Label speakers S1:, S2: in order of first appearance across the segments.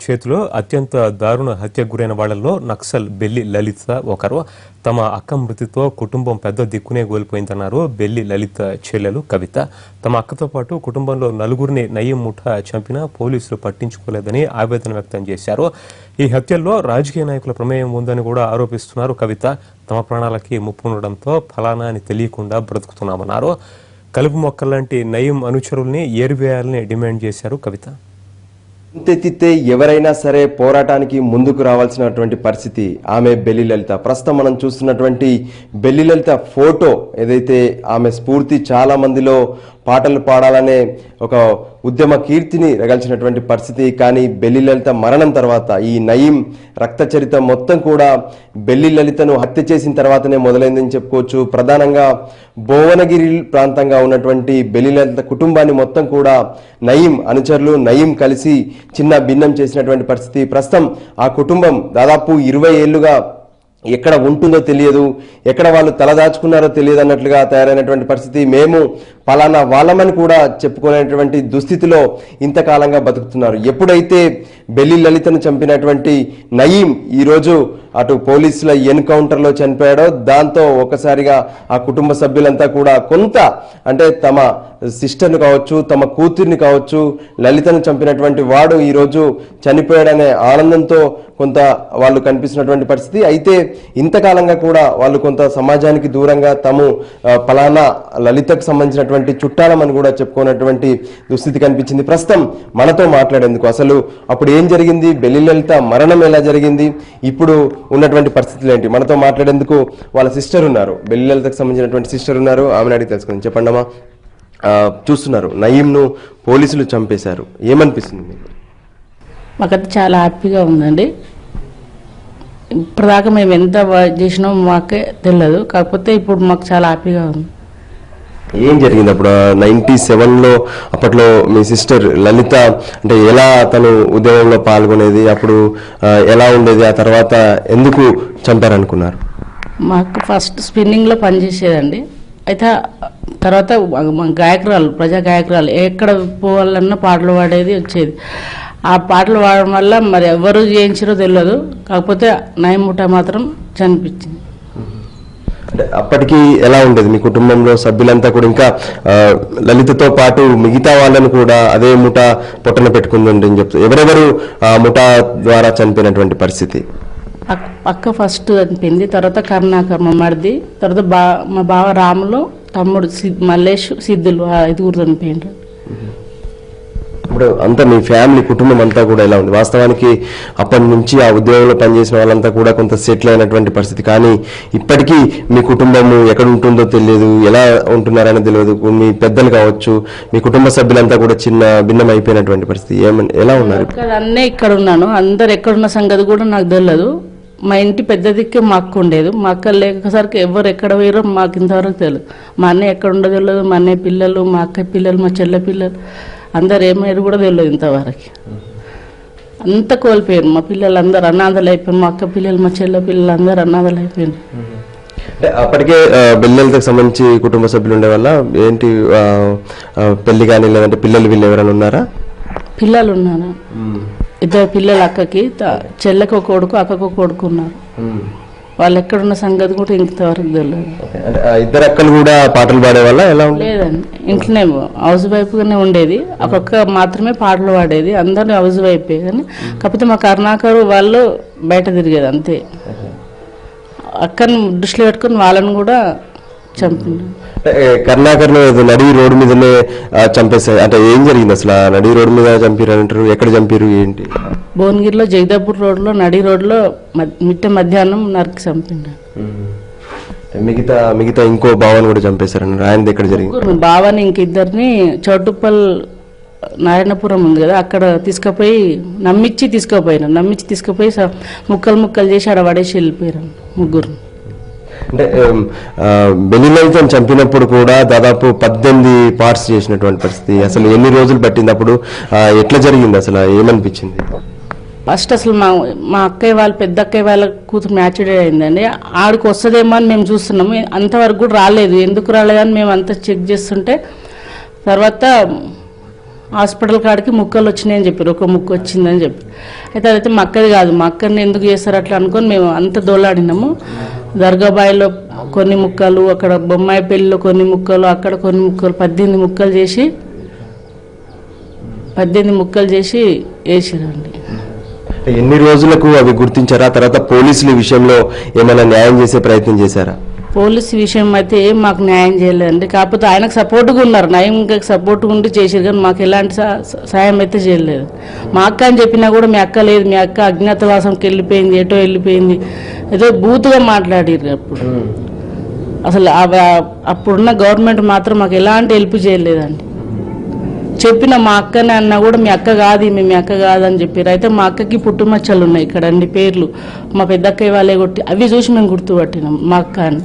S1: చేతిలో అత్యంత దారుణ హత్యకు గురైన వాళ్లలో నక్సల్ బెల్లి లలిత ఒకరు. తమ అక్క మృతితో కుటుంబం పెద్ద దిక్కునే కోల్పోయిందన్నారు బెల్లి లలిత చెల్లెలు కవిత. తమ అక్కతో పాటు కుటుంబంలో నలుగురిని నయీం ముఠా చంపినా పోలీసులు పట్టించుకోలేదని ఆవేదన వ్యక్తం చేశారు. ఈ హత్యల్లో రాజకీయ నాయకుల ప్రమేయం ఉందని కూడా ఆరోపిస్తున్నారు కవిత. తమ ప్రాణాలకి ముప్పు ఉండడంతో ఫలానా అని తెలియకుండా బ్రతుకుతున్నామన్నారు. కలుపు మొక్కల్లాంటి నయీం అనుచరుల్ని ఏరివేయాలని డిమాండ్ చేశారు కవిత.
S2: ఇంతెత్తితే ఎవరైనా సరే పోరాటానికి ముందుకు రావాల్సినటువంటి పరిస్థితి ఆమె బెల్లి లలిత. ప్రస్తుతం మనం చూస్తున్నటువంటి బెల్లి లలిత ఫోటో ఏదైతే ఆమె స్ఫూర్తి చాలా మందిలో పాటలు పాడాలనే ఒక ఉద్యమ కీర్తిని రగల్చినటువంటి పరిస్థితి. కానీ బెల్లి లలిత మరణం తర్వాత ఈ నయీం రక్త చరిత్ర మొత్తం కూడా బెల్లి లలితను హత్య చేసిన తర్వాతనే మొదలైందని చెప్పుకోవచ్చు. ప్రధానంగా భువనగిరి ప్రాంతంగా ఉన్నటువంటి బెల్లి లలిత కుటుంబాన్ని మొత్తం కూడా నయీం అనుచరులు నయీం కలిసి చిన్న భిన్నం చేసినటువంటి పరిస్థితి. ప్రస్తుతం ఆ కుటుంబం దాదాపు 20 ఏళ్లుగా ఎక్కడ ఉంటుందో తెలియదు, ఎక్కడ వాళ్ళు తలదాచుకున్నారో తెలియదు అన్నట్లుగా తయారైనటువంటి పరిస్థితి. మేము పలానా వాళ్ళమని కూడా చెప్పుకోలేనటువంటి దుస్థితిలో ఇంతకాలంగా బతుకుతున్నారు. ఎప్పుడైతే బెల్లి లలితను చంపినటువంటి నయీం ఈరోజు అటు పోలీసుల ఎన్కౌంటర్లో చనిపోయాడో దాంతో ఒకసారిగా ఆ కుటుంబ సభ్యులంతా కూడా కొంత అంటే తమ సిస్టర్ను కావచ్చు, తమ కూతుర్ని కావచ్చు, లలితను చంపినటువంటి వాడు ఈరోజు చనిపోయాడనే ఆనందంతో కొంత వాళ్ళు కనిపిస్తున్నటువంటి పరిస్థితి. అయితే ఇంతకాలంగా కూడా వాళ్ళు కొంత సమాజానికి దూరంగా తాము పలానా లలితకు సంబంధించినటువంటి చుట్టాలమని కూడా చెప్పుకున్నటువంటి దుస్థితి కనిపించింది. ప్రస్తుతం మనతో మాట్లాడేందుకు అసలు అప్పుడు ఏం జరిగింది, బెల్లి లలిత మరణం ఎలా జరిగింది, ఇప్పుడు ఉన్నటువంటి పరిస్థితులు ఏంటి, మనతో మాట్లాడేందుకు వాళ్ళ సిస్టర్ ఉన్నారు, బెల్లి లలితకు సంబంధించినటువంటి సిస్టర్ ఉన్నారు. ఆమెను అడిగి తెలుసుకుందాం. చెప్పండి అమ్మా, చూస్తున్నారు నయీంను పోలీసులు చంపేశారు, ఏమనిపిస్తుంది మీకు?
S3: మాకైతే చాలా హ్యాపీగా ఉందండి. ఇప్పటిదాకా మేము ఎంత చేసినామో మాకే తెలియదు, కాకపోతే ఇప్పుడు మాకు చాలా హ్యాపీగా ఉంది.
S2: ఏం జరిగింది అప్పుడు 97లో? అప్పట్లో మీ సిస్టర్ లలిత అంటే ఎలా తను ఉద్యోగంలో పాల్గొనేది, అప్పుడు ఎలా ఉండేది, ఆ తర్వాత ఎందుకు చంపారనుకున్నారు?
S3: మాకు ఫస్ట్ స్పిన్నింగ్లో పనిచేసేదండి. అయితే తర్వాత గాయకురాలు, ప్రజా గాయకురాలు, ఎక్కడ పోవాలన్నా పాటలు పాడేది వచ్చేది. ఆ పాటలు పాడడం వల్ల మరి ఎవరు చేయించారో తెలియదు, కాకపోతే నయీం ముఠా మాత్రం చనిపించింది.
S2: అంటే అప్పటికి ఎలా ఉండేది మీ కుటుంబంలో సభ్యులంతా కూడా? ఇంకా లలితతో పాటు మిగతా వాళ్ళని కూడా అదే ముఠా పొట్టన పెట్టుకుందండి అని చెప్తారు. ఎవరెవరు ముఠా ద్వారా చనిపోయినటువంటి పరిస్థితి?
S3: అక్క ఫస్ట్ చనిపోయింది, తర్వాత కరుణాకర్ మా మరిది, తర్వాత మా బావ రాములు, తమ్ముడు మల్లేష్, సిద్ధులు, 5 చనిపోయిండ్రు.
S2: ఇప్పుడు అంతా మీ ఫ్యామిలీ కుటుంబం అంతా కూడా ఎలా ఉంది? వాస్తవానికి అప్పటి నుంచి ఆ ఉద్యోగంలో పనిచేసిన వాళ్ళంతా కూడా కొంత సెటిల్ అయినటువంటి పరిస్థితి, కానీ ఇప్పటికీ మీ కుటుంబము ఎక్కడ ఉంటుందో తెలియదు, ఎలా ఉంటున్నారని తెలియదు. మీ పెద్దలు కావచ్చు, మీ కుటుంబ సభ్యులంతా కూడా చిన్న భిన్నం అయిపోయినటువంటి పరిస్థితి. ఎలా ఉన్నారు?
S3: అన్నీ ఇక్కడ ఉన్నాను, అందరు ఎక్కడున్న సంగతి కూడా నాకు తెలియదు. మా ఇంటి పెద్ద దిక్కే మా అక్క ఉండేది, మా అక్క లేకసరికి ఎవరు ఎక్కడ పోయారో మాకు ఇంతవరకు తెలియదు. మా అన్నయ్య ఎక్కడ ఉండదో తెలియదు, మా అన్నయ్య పిల్లలు, మా అక్క పిల్లలు, మా చెల్లె పిల్లలు అందరు ఏమయ్యారు కూడా తెలియదు ఇంతవరకు. అంత కోల్పోయారు. మా పిల్లలు అందరు అనాథలు అయిపోయారు, మా అక్క పిల్లలు, మా చెల్లె పిల్లలు అందరు అనాథలు అయిపోయారు.
S2: అప్పటికే బెల్లెలకి సంబంధించి కుటుంబ సభ్యులు ఉండే వల్ల ఏంటి పెళ్లి కానీ లేదంటే పిల్లలు వీళ్ళు ఎవరైనా ఉన్నారా?
S3: పిల్లలు ఉన్నారు, 2 పిల్లలు, అక్కకి చెల్లెకి ఒక కొడుకు, అక్కకు ఒక కొడుకు ఉన్నారు. వాళ్ళు ఎక్కడున్న సంగతి కూడా ఇంతవరకు తెలియదు.
S2: ఇద్దరు అక్కలు కూడా పాటలు పాడే వల్ల ఎలా
S3: లేదండి, ఇంట్లోనే హౌస్ వైఫ్ గానే ఉండేది. ఒక్కొక్క మాత్రమే పాటలు పాడేది, అందరూ హౌస్ వైఫే. కానీ కాకపోతే మా కరుణాకర్ వాళ్ళు బయట తిరిగేది అంతే. అక్కని దృష్టిలో పెట్టుకుని వాళ్ళని కూడా చంపిండు.
S2: కరుణాకర్ నడి రోడ్డు మీదనే చంపేస్తారు అంటే ఏం జరిగింది అసలు? నడి రోడ్డు మీద చంపారు అంటారు, ఎక్కడ చంపారు ఏంటి?
S3: భువనగిరిలో జగదాపూర్ రోడ్లో నడి రోడ్లో మధ్యాహ్నం నరికి చంపిండు.
S2: మిగతా ఇంకో బావని కూడా చంపేశారన్నారు, ఆయన ఎక్కడ జరిగింది?
S3: బావని ఇంకిద్దరిని చౌటుప్పల్ నారాయణపురం ఉంది కదా, అక్కడ నమ్మించి తీసుకుపోయి ముక్కలు ముక్కలు చేసి ఆడ పడేసి వెళ్ళిపోయారు ముగ్గురు.
S2: అంటే బెల్లి లలితను చంపినప్పుడు కూడా దాదాపు 18 పార్ట్స్ చేసినటువంటి పరిస్థితి. అసలు ఎన్ని రోజులు పట్టింది? అప్పుడు ఎట్లా జరిగింది అసలు, ఏమనిపించింది?
S3: ఫస్ట్ అసలు మా అక్కయ్య వాళ్ళ పెద్ద అక్కయ్య వాళ్ళ కూతురు మ్యాచ్డే అయిందండి. ఆడికి వస్తుందేమో అని మేము చూస్తున్నాము, అంతవరకు కూడా రాలేదు. ఎందుకు రాలేదని మేము అంతా చెక్ చేస్తుంటే తర్వాత హాస్పిటల్ కాడికి ముక్కలు వచ్చినాయని చెప్పారు, ఒక ముక్క వచ్చిందని చెప్పి. అయితే అదైతే మా అక్కది కాదు, మా అక్కని ఎందుకు చేస్తారు అట్లా అనుకొని మేము అంత దోలాడినాము. దర్గాబాయిలో కొన్ని ముక్కలు, అక్కడ బొమ్మాయి పెళ్లిలో కొన్ని ముక్కలు, అక్కడ కొన్ని ముక్కలు, 18 ముక్కలు చేసి వేసిరండి.
S2: ఎన్ని రోజులకు అవి గుర్తించారా? తర్వాత పోలీసులు ఈ విషయంలో ఏమైనా న్యాయం చేసే ప్రయత్నం చేశారా?
S3: పోలీసు విషయం అయితే ఏం మాకు న్యాయం చేయలేదండి. కాకపోతే ఆయనకు సపోర్ట్గా ఉన్నారు, నయంగా సపోర్ట్గా ఉండి చేసారు, కానీ మాకు ఎలాంటి సాయం అయితే చేయలేదు. మా అక్క అని చెప్పినా కూడా మీ అక్క లేదు, మీ అక్క అజ్ఞాతవాసంకి వెళ్ళిపోయింది, ఎటో వెళ్ళిపోయింది, ఏదో బూతుగా మాట్లాడారు. అసలు అప్పుడున్న గవర్నమెంట్ మాత్రం మాకు ఎలాంటి హెల్ప్ చేయలేదండి. చెప్పిన మా అక్కనే అన్నా కూడా మీ అక్క కాదు, మీ అక్క కాదని చెప్పారు. అయితే మా అక్కకి పుట్టుమచ్చలు ఉన్నాయి ఇక్కడ అన్ని పేర్లు, మా పెద్దక్కయ్య వాళ్ళే కొట్టి అవి చూసి మేము గుర్తుపట్టినాం మా అక్క అని.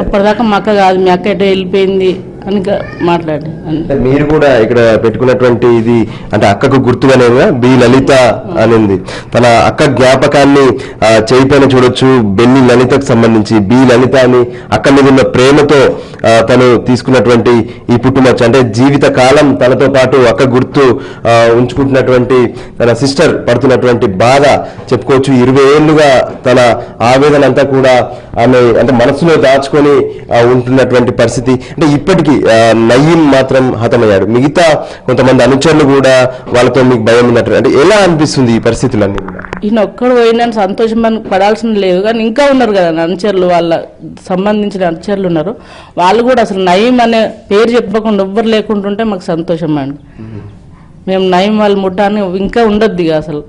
S3: అప్పటిదాకా మా అక్క కాదు, మీ అక్క ఎటో వెళ్ళిపోయింది అని మాట్లాడి.
S2: మీరు కూడా ఇక్కడ పెట్టుకున్నటువంటి ఇది అంటే అక్కకు గుర్తుగానే బి లలిత అనింది. తన అక్క జ్ఞాపకాన్ని చేయిపోయిన చూడొచ్చు. బెల్లి లలితకు సంబంధించి బి లలిత అని అక్క మీద ఉన్న ప్రేమతో తను తీసుకున్నటువంటి ఈ పుట్టుమచ్చ, అంటే జీవిత కాలం తనతో పాటు అక్క గుర్తు ఉంచుకుంటున్నటువంటి తన సిస్టర్ పడుతున్నటువంటి బాధ చెప్పుకోవచ్చు. 20 ఏళ్లుగా తన ఆవేదన అంతా కూడా ఆమె అంటే మనసులో దాచుకొని ఉంటున్నటువంటి పరిస్థితి. అంటే ఇప్పటికీ నయీం మాత్రం హతమయ్యాడు, మిగతా కొంతమంది అనుచరులు కూడా వాళ్ళతో మీకు భయం ఉన్నట్టు. అంటే ఎలా అనిపిస్తుంది ఈ పరిస్థితులన్నీ?
S3: ఈయన ఒక్కడు పోయినా సంతోషం పడాల్సిన లేదు, కానీ ఇంకా ఉన్నారు కదా అనుచరులు, వాళ్ళ సంబంధించిన అనుచరులు ఉన్నారు. వాళ్ళు కూడా అసలు నయీం అనే పేరు చెప్పకుండా ఎవ్వరు లేకుంటుంటే మాకు సంతోషం అండి. మేము నయీం వాళ్ళ ముఠాన్ని ఇంకా ఉండొద్దు ఇక అసలు.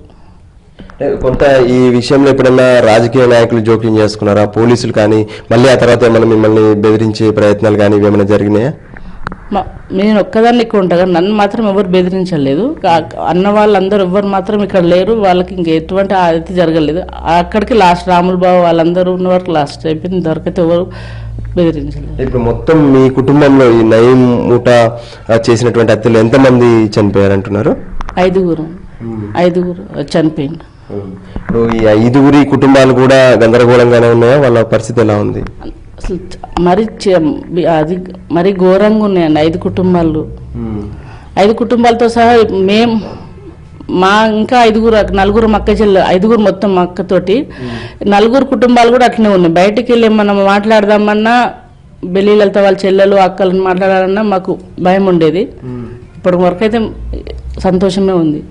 S2: కొంత ఈ విషయంలో ఎప్పుడన్నా రాజకీయ నాయకులు జోక్యం చేసుకున్నారా? పోలీసులు కానీ మళ్ళీ ఆ తర్వాత ఏమైనా మిమ్మల్ని బెదిరించే ప్రయత్నాలు కానీ ఏమైనా జరిగినాయా?
S3: నేను ఒక్కదాన్ని ఇక్కడ ఉంటా, నన్ను మాత్రం ఎవరు బెదిరించలేదు. అన్న వాళ్ళందరూ ఎవరు మాత్రం ఇక్కడ లేరు, వాళ్ళకి ఇంక ఎటువంటి అయితే జరగలేదు. అక్కడికి లాస్ట్ రాములు బాబు వాళ్ళందరూ ఉన్న వరకు లాస్ట్ అయిపోయింది, దొరకతే ఎవరు బెదిరించలేదు.
S2: ఇప్పుడు మొత్తం మీ కుటుంబంలో ఈ నయీం ముఠా చేసినటువంటి హత్యలు ఎంతమంది చనిపోయారంటున్నారు?
S3: 5 చనిపోయింది.
S2: ఇప్పుడు ఈ 5 కుటుంబాలు కూడా గందరగోళంగానే ఉన్నాయా? వాళ్ళ పరిస్థితి ఎలా ఉంది?
S3: అసలు అది మరి ఘోరంగా ఉన్నాయండి. 5 కుటుంబాలు, 5 కుటుంబాలతో సహా మేము మా ఇంకా 4 అక్క చెల్లెలు, 5 మొత్తం మా అక్కతోటి 4 కుటుంబాలు కూడా అట్లనే ఉన్నాయి. బయటికి వెళ్ళి మనం మాట్లాడదామన్నా బెల్లి లలిత వాళ్ళ చెల్లెలు అక్కలను మాట్లాడాలన్నా మాకు భయం ఉండేది. ఇప్పటి వరకు అయితే సంతోషమే ఉంది.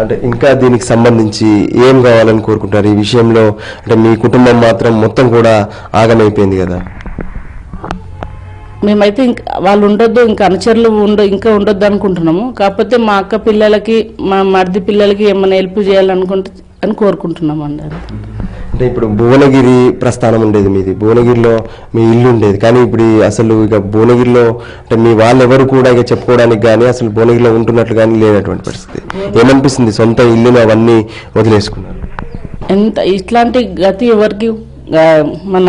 S2: అంటే ఇంకా దీనికి సంబంధించి ఏం కావాలని కోరుకుంటారు ఈ విషయంలో? అంటే మీ కుటుంబం మాత్రం మొత్తం కూడా ఆగమైపోయింది కదా.
S3: మేమైతే ఇంకా వాళ్ళు ఉండొద్దు, ఇంకా అనుచరులు ఇంకా ఉండొద్దు అనుకుంటున్నాము. కాకపోతే మా అక్క పిల్లలకి, మా మరిది పిల్లలకి ఏమైనా హెల్ప్ చేయాలని కోరుకుంటున్నాము అండి.
S2: అంటే ఇప్పుడు భువనగిరి ప్రస్థానం ఉండేది మీది, భువనగిరిలో మీ ఇల్లు ఉండేది, కానీ ఇప్పుడు అసలు ఇక భువనగిరిలో అంటే మీ వాళ్ళెవరు కూడా ఇక చెప్పుకోవడానికి కానీ అసలు భువనగిరిలో ఉంటున్నట్లు కానీ లేనటువంటి పరిస్థితి. ఏమనిపిస్తుంది? సొంత ఇల్లును అవన్నీ వదిలేసుకున్నారు.
S3: ఎంత ఇట్లాంటి గతి ఎవరికి మన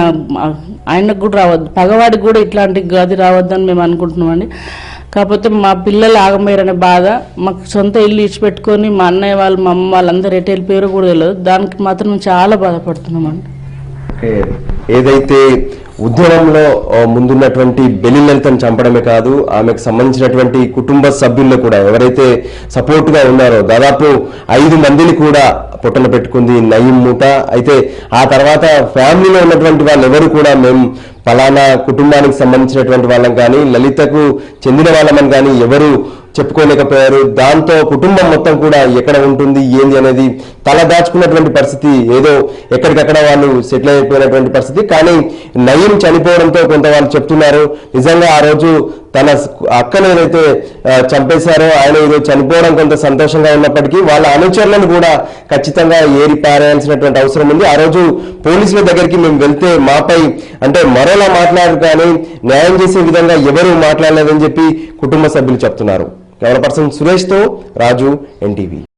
S3: ఆయనకు కూడా రావద్దు, పగవాడికి కూడా ఇట్లాంటి గతి రావద్దని మేము అనుకుంటున్నామండి. కాకపోతే మా పిల్లలు ఆగమయ్యారనే బాధ, మాకు సొంత ఇల్లు ఇచ్చిపెట్టుకొని మా అన్నయ్య వాళ్ళు, మా అమ్మ వాళ్ళందరూ ఎటు వెళ్ళిపోయారో కూడా తెలియదు. దానికి మాత్రం మేము చాలా బాధపడుతున్నామండి.
S2: ఏదైతే ఉద్యమంలో ముందున్నటువంటి బెల్లి లలితను చంపడమే కాదు, ఆమెకు సంబంధించినటువంటి కుటుంబ సభ్యుల్లో కూడా ఎవరైతే సపోర్ట్ గా ఉన్నారో దాదాపు 5 మందిని కూడా పొట్టన పెట్టుకుంది నయీం ముఠా. అయితే ఆ తర్వాత ఫ్యామిలీలో ఉన్నటువంటి వాళ్ళు ఎవరు కూడా మేము ఫలానా కుటుంబానికి సంబంధించినటువంటి వాళ్ళం కానీ లలితకు చెందిన వాళ్ళమని కానీ ఎవరు చెప్పుకోలేకపోయారు. దాంతో కుటుంబం మొత్తం కూడా ఎక్కడ ఉంటుంది ఏంది అనేది తల దాచుకున్నటువంటి పరిస్థితి, ఏదో ఎక్కడికక్కడ వాళ్ళు సెటిల్ అయిపోయినటువంటి పరిస్థితి. కానీ నయీం చనిపోవడంతో కొంత వాళ్ళు చెప్తున్నారు, నిజంగా ఆ రోజు తన అక్కను ఏదైతే చంపేశారో ఆయన ఏదో చనిపోవడం కొంత సంతోషంగా ఉన్నప్పటికీ వాళ్ళ అనుచరులను కూడా ఖచ్చితంగా ఏరి పారేయాల్సినటువంటి అవసరం ఉంది. ఆ రోజు పోలీసుల దగ్గరికి మేము వెళ్తే మాపై అంటే మరోలా మాట్లాడారు, కానీ న్యాయం చేసే విధంగా ఎవరు మాట్లాడలేదని చెప్పి కుటుంబ సభ్యులు చెప్తున్నారు. కెమెరా పర్సన్ సురేష్తో రాజు, NTV.